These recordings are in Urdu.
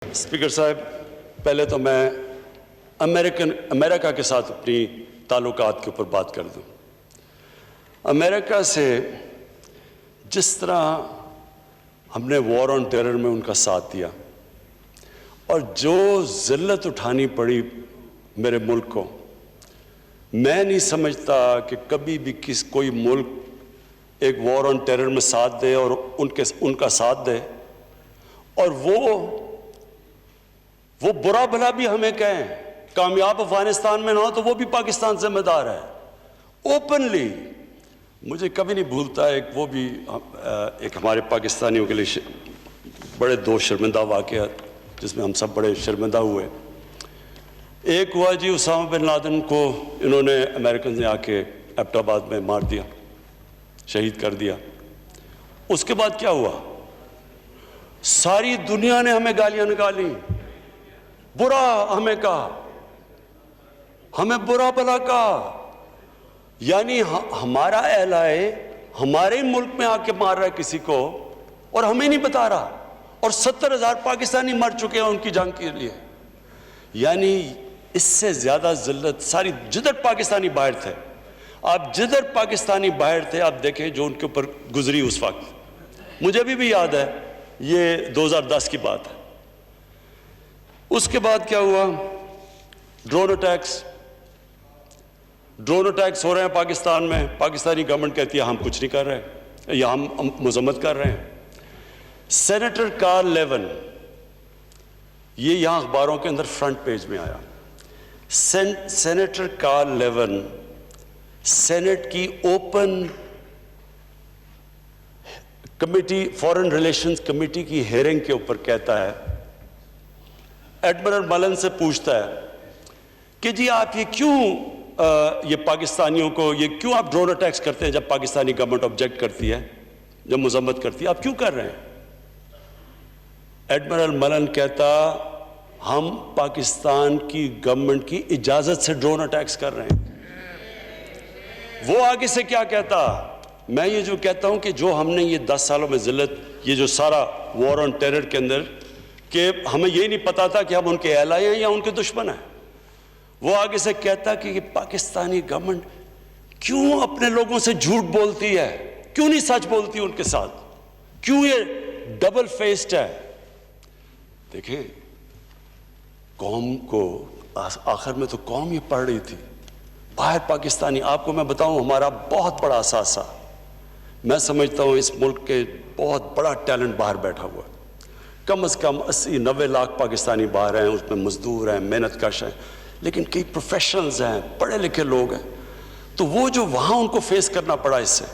اسپیکر صاحب، پہلے تو میں امریکہ کے ساتھ اپنی تعلقات کے اوپر بات کر دوں۔ امریکہ سے جس طرح ہم نے وار آن ٹیرر میں ان کا ساتھ دیا اور جو ذلت اٹھانی پڑی میرے ملک کو، میں نہیں سمجھتا کہ کبھی بھی کوئی ملک ایک وار آن ٹیرر میں ساتھ دے اور ان کا ساتھ دے اور وہ برا بھلا بھی ہمیں کہیں کامیاب افغانستان میں نہ ہو تو وہ بھی پاکستان ذمہ دار ہے اوپنلی۔ مجھے کبھی نہیں بھولتا ایک ہمارے پاکستانیوں کے لیے بڑے دو شرمندہ واقعات جس میں ہم سب بڑے شرمندہ ہوئے۔ ایک ہوا جی، اسامہ بن لادن کو انہوں نے امریکنز نے آ کے ایبٹ آباد میں مار دیا، شہید کر دیا۔ اس کے بعد کیا ہوا؟ ساری دنیا نے ہمیں گالیاں نکالی، برا ہمیں کہا، ہمیں برا بھلا کہا، یعنی ہمارا اہلائے ہمارے ملک میں آ کے مار رہا ہے کسی کو اور ہمیں نہیں بتا رہا، اور 70,000 پاکستانی مر چکے ہیں ان کی جنگ کے لیے۔ یعنی اس سے زیادہ ذلت ساری جدھر پاکستانی باہر تھے، آپ جدھر پاکستانی باہر تھے آپ دیکھیں جو ان کے اوپر گزری اس وقت، مجھے بھی یاد ہے، یہ 2010 کی بات ہے۔ اس کے بعد کیا ہوا؟ ڈرون اٹیکس ہو رہے ہیں پاکستان میں، پاکستانی گورنمنٹ کہتی ہے ہم کچھ نہیں کر رہے یا ہم مذمت کر رہے ہیں۔ سینیٹر کارل لیون، یہ یہاں اخباروں کے اندر فرنٹ پیج میں آیا، سینیٹر کارل لیون سینٹ کی اوپن کمیٹی، فورن ریلیشنز کمیٹی کی ہیئرنگ کے اوپر کہتا ہے، ایڈمرل ملن سے پوچھتا ہے کہ جی آپ یہ کیوں یہ پاکستانیوں کو یہ کیوں آپ ڈرون اٹیکس کرتے ہیں جب پاکستانی گورنمنٹ آبجیکٹ کرتی ہے، جب مذمت کرتی ہے، آپ کیوں کر رہے ہیں؟ ایڈمرل ملن کہتا ہم پاکستان کی گورنمنٹ کی اجازت سے ڈرون اٹیکس کر رہے ہیں۔ وہ آگے سے کیا کہتا؟ میں یہ جو کہتا ہوں کہ جو ہم نے یہ 10 سالوں میں ذلت، یہ جو سارا وار آن ٹیرر کے اندر، کہ ہمیں یہ نہیں پتا تھا کہ ہم ان کے ایلائی ہیں یا ان کے دشمن ہیں۔ وہ آگے سے کہتا کہ یہ پاکستانی گورنمنٹ کیوں اپنے لوگوں سے جھوٹ بولتی ہے، کیوں نہیں سچ بولتی ان کے ساتھ، کیوں یہ ڈبل فیسڈ ہے۔ دیکھیں قوم کو آخر میں تو قوم یہ پڑھ رہی تھی، باہر پاکستانی، آپ کو میں بتاؤں ہمارا بہت بڑا اثاثہ، میں سمجھتا ہوں اس ملک کے بہت بڑا ٹیلنٹ باہر بیٹھا ہوا ہے، کم از کم 80-90 لاکھ پاکستانی باہر ہیں، اس میں مزدور ہیں، محنت کش ہیں، لیکن کئی پروفیشنلز ہیں، پڑھے لکھے لوگ ہیں، تو وہ جو وہاں ان کو فیس کرنا پڑا اس سے۔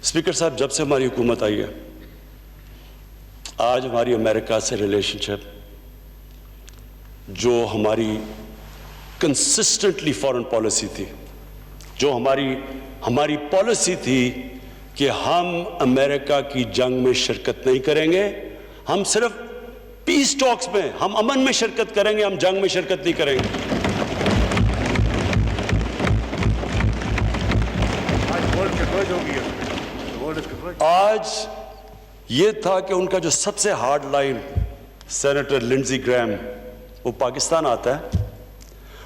اسپیکر صاحب، جب سے ہماری حکومت آئی ہے، آج ہماری امریکہ سے ریلیشن شپ جو ہماری کنسسٹنٹلی فارن پالیسی تھی، جو ہماری پالیسی تھی کہ ہم امریکہ کی جنگ میں شرکت نہیں کریں گے، ہم صرف پیس ٹاکس میں، ہم امن میں شرکت کریں گے، ہم جنگ میں شرکت نہیں کریں گے۔ آج یہ تھا کہ ان کا جو سب سے ہارڈ لائن سینیٹر لنڈزی گریم، وہ پاکستان آتا ہے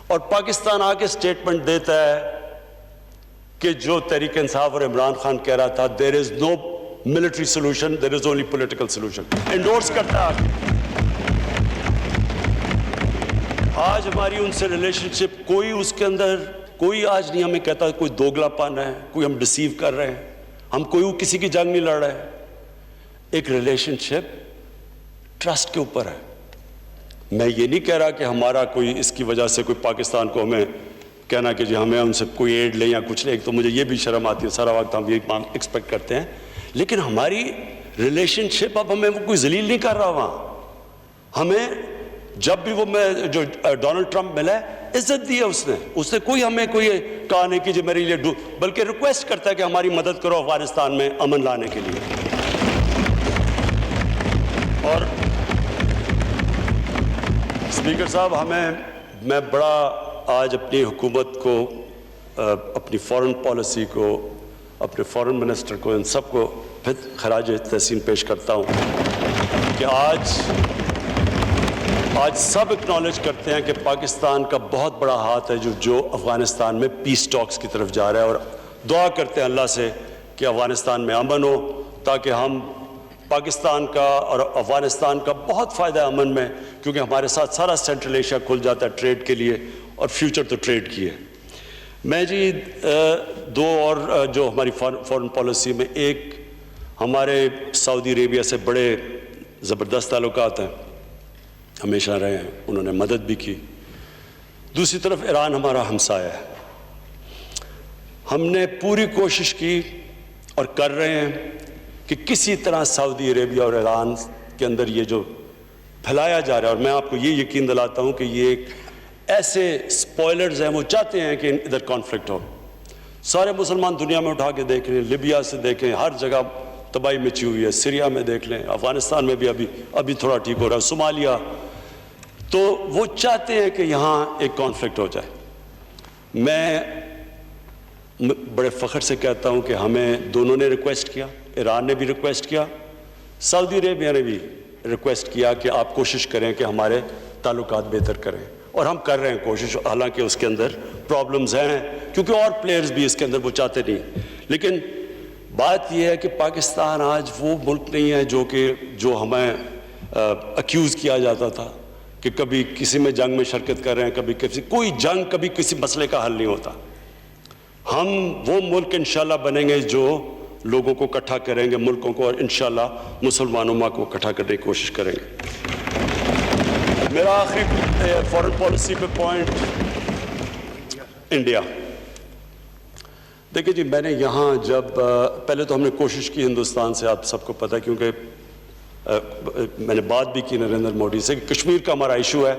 اور پاکستان آ کے سٹیٹمنٹ دیتا ہے کہ جو تحریک انصاف اور عمران خان کہہ رہا تھا there is no military solution, there is only political solution، endorse کرتا ہے۔ آج ہماری ان سے ریلیشن شپ کوئی اس کے اندر کوئی آج نہیں ہمیں کہتا کوئی دوگلا پن ہے، کوئی ہم ڈسیو کر رہے ہیں، ہم کوئی کسی کی جنگ نہیں لڑ رہے۔ ایک ریلیشن شپ ٹرسٹ کے اوپر ہے۔ میں یہ نہیں کہہ رہا کہ ہمارا کوئی اس کی وجہ سے کوئی پاکستان کو ہمیں کہنا کہ جی ہمیں ان سے کوئی ایڈ لیں یا کچھ لیں، تو مجھے یہ بھی شرم آتی ہے، سارا وقت ہم یہ ایکسپیکٹ کرتے ہیں، لیکن ہماری ریلیشن شپ اب ہمیں وہ کوئی ذلیل نہیں کر رہا وہاں۔ ہمیں جب بھی وہ جو ڈونلڈ ٹرمپ ملا ہے، عزت دی ہے اس نے کوئی ہمیں کوئی کہا نہیں کہ جی میرے لیے بلکہ ریکویسٹ کرتا ہے کہ ہماری مدد کرو افغانستان میں امن لانے کے لیے۔ اور اسپیکر صاحب، میں بڑا آج اپنی حکومت کو، اپنی فارن پالیسی کو، اپنے فارن منسٹر کو، ان سب کو پھر خراج تحسین پیش کرتا ہوں۔ کہ آج سب اکنالج کرتے ہیں کہ پاکستان کا بہت بڑا ہاتھ ہے جو افغانستان میں پیس ٹاکس کی طرف جا رہا ہے، اور دعا کرتے ہیں اللہ سے کہ افغانستان میں امن ہو، تاکہ ہم پاکستان کا اور افغانستان کا بہت فائدہ ہے امن میں، کیونکہ ہمارے ساتھ سارا سینٹرل ایشیا کھل جاتا ہے ٹریڈ کے لیے، اور فیوچر تو ٹریڈ کی ہے۔ میں جی دو اور جو ہماری فارن پالیسی میں، ایک ہمارے سعودی عربیہ سے بڑے زبردست تعلقات ہیں، ہمیشہ رہے ہیں، انہوں نے مدد بھی کی۔ دوسری طرف ایران ہمارا ہمسایہ ہے، ہم نے پوری کوشش کی اور کر رہے ہیں کہ کسی طرح سعودی عربیہ اور ایران کے اندر یہ جو پھیلایا جا رہا ہے، اور میں آپ کو یہ یقین دلاتا ہوں کہ یہ ایک ایسے سپوائلرز ہیں، وہ چاہتے ہیں کہ ادھر کانفلکٹ ہو۔ سارے مسلمان دنیا میں اٹھا کے دیکھ لیں، لیبیا سے دیکھیں، ہر جگہ تباہی مچی ہوئی ہے، سیریا میں دیکھ لیں، افغانستان میں بھی ابھی تھوڑا ٹھیک ہو رہا ہے، صومالیہ، تو وہ چاہتے ہیں کہ یہاں ایک کانفلکٹ ہو جائے۔ میں بڑے فخر سے کہتا ہوں کہ ہمیں دونوں نے ریکویسٹ کیا، ایران نے بھی ریکویسٹ کیا، سعودی عربیہ نے بھی ریکویسٹ کیا کہ آپ کوشش کریں کہ ہمارے تعلقات بہتر کریں، اور ہم کر رہے ہیں کوشش، حالانکہ اس کے اندر پرابلمز ہیں، کیونکہ اور پلیئرز بھی اس کے اندر وہ چاہتے نہیں۔ لیکن بات یہ ہے کہ پاکستان آج وہ ملک نہیں ہے جو ہمیں اکیوز کیا جاتا تھا کہ کبھی کسی میں جنگ میں شرکت کر رہے ہیں، کبھی کوئی جنگ، کبھی کسی مسئلے کا حل نہیں ہوتا۔ ہم وہ ملک انشاءاللہ بنیں گے جو لوگوں کو اکٹھا کریں گے، ملکوں کو، اور انشاءاللہ مسلمانوں کو اکٹھا کرنے کی کوشش کریں گے۔ میرا آخری فارن پالیسی پہ پوائنٹ، انڈیا۔ دیکھیں جی، میں نے یہاں جب پہلے تو ہم نے کوشش کی ہندوستان سے، آپ سب کو پتہ ہے، کیونکہ میں نے بات بھی کی نریندر مودی سے کہ کشمیر کا ہمارا ایشو ہے،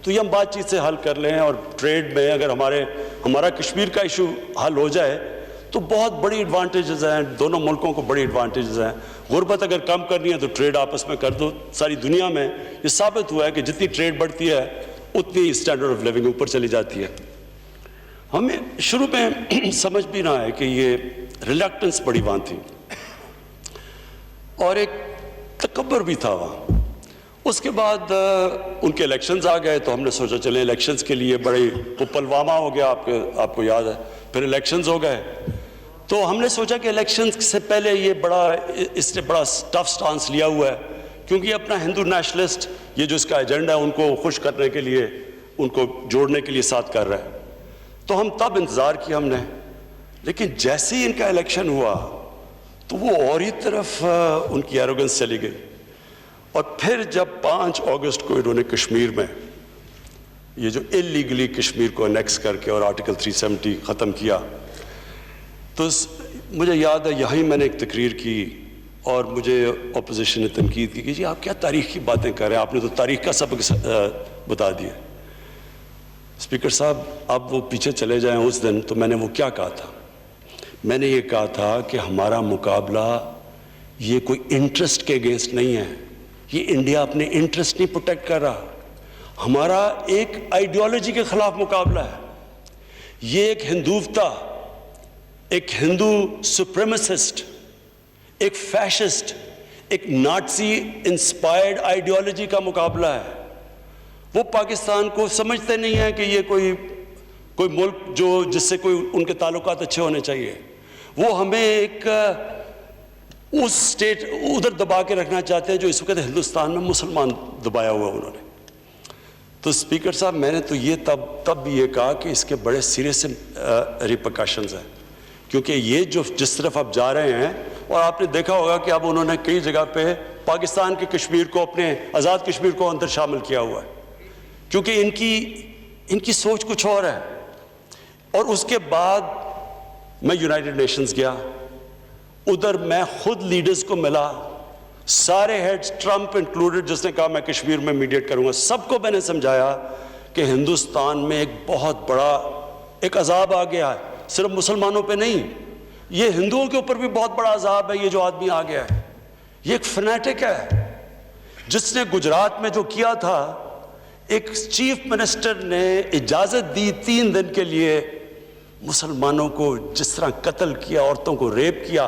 تو یہ ہم بات چیت سے حل کر لیں، اور ٹریڈ میں اگر ہمارا کشمیر کا ایشو حل ہو جائے تو بہت بڑی ایڈوانٹیجز ہیں، دونوں ملکوں کو بڑی ایڈوانٹیجز ہیں۔ غربت اگر کم کرنی ہے تو ٹریڈ آپس میں کر دو۔ ساری دنیا میں یہ ثابت ہوا ہے کہ جتنی ٹریڈ بڑھتی ہے اتنی اسٹینڈرڈ آف لیونگ اوپر چلی جاتی ہے۔ ہمیں شروع میں سمجھ بھی نہ آئے کہ یہ ریلیکٹنس بڑی وہاں تھی، اور ایک تکبر بھی تھا وہاں۔ اس کے بعد ان کے الیکشنز آ گئے، تو ہم نے سوچا چلیں الیکشنز کے لیے بڑی پلوامہ ہو گیا، آپ کو یاد ہے، پھر الیکشنز ہو گئے، تو ہم نے سوچا کہ الیکشنز سے پہلے اس نے بڑا ٹف سٹانس لیا ہوا ہے، کیونکہ یہ اپنا ہندو نیشنلسٹ، یہ جو اس کا ایجنڈا ہے ان کو خوش کرنے کے لیے، ان کو جوڑنے کے لیے ساتھ کر رہا ہے۔ تو ہم تب انتظار کیا ہم نے، لیکن جیسے ہی ان کا الیکشن ہوا تو وہ اور ہی طرف ان کی ایروگنس چلی گئی، اور پھر جب 5 اگست کو انہوں نے کشمیر میں یہ جو اللیگلی کشمیر کو انیکس کر کے اور آرٹیکل 370 ختم کیا، تو مجھے یاد ہے یہیں میں نے ایک تقریر کی، اور مجھے اپوزیشن نے تنقید کی کہ جی آپ کیا تاریخ کی باتیں کر رہے ہیں، آپ نے تو تاریخ کا سبق بتا دیا۔ اسپیکر صاحب، اب وہ پیچھے چلے جائیں اس دن، تو میں نے وہ کیا کہا تھا؟ میں نے یہ کہا تھا کہ ہمارا مقابلہ یہ کوئی انٹرسٹ کے اگینسٹ نہیں ہے، یہ انڈیا اپنے انٹرسٹ نہیں پروٹیکٹ کر رہا، ہمارا ایک آئیڈیالوجی کے خلاف مقابلہ ہے۔ یہ ایک ہندوتا، ایک ہندو سپریمسسٹ، ایک فیشسٹ، ایک نازی انسپائرڈ آئیڈیالوجی کا مقابلہ ہے۔ وہ پاکستان کو سمجھتے نہیں ہیں کہ یہ کوئی ملک جس سے کوئی ان کے تعلقات اچھے ہونے چاہیے، وہ ہمیں ایک اس سٹیٹ ادھر دبا کے رکھنا چاہتے ہیں جو اس وقت ہندوستان میں مسلمان دبایا ہوا انہوں نے۔ تو اسپیکر صاحب، میں نے تو یہ تب بھی یہ کہا کہ اس کے بڑے سیریس ریپرکشنز ہیں، کیونکہ یہ جس طرف اب جا رہے ہیں، اور آپ نے دیکھا ہوگا کہ اب انہوں نے کئی جگہ پہ پاکستان کے کشمیر کو، اپنے آزاد کشمیر کو اندر شامل کیا ہوا ہے، کیونکہ ان کی سوچ کچھ اور ہے۔ اور اس کے بعد میں یونائٹڈ نیشنز گیا، ادھر میں خود لیڈرز کو ملا، سارے ہیڈز، ٹرمپ انکلوڈڈ، جس نے کہا میں کشمیر میں میڈیٹ کروں گا، سب کو میں نے سمجھایا کہ ہندوستان میں ایک بہت بڑا ایک عذاب آ گیا ہے، صرف مسلمانوں پہ نہیں، یہ ہندوؤں کے اوپر بھی بہت بڑا عذاب ہے۔ یہ جو آدمی آ گیا ہے، یہ ایک فنیٹک ہے، جس نے گجرات میں جو کیا تھا، ایک چیف منسٹر نے اجازت دی 3 دن کے لیے، مسلمانوں کو جس طرح قتل کیا، عورتوں کو ریپ کیا،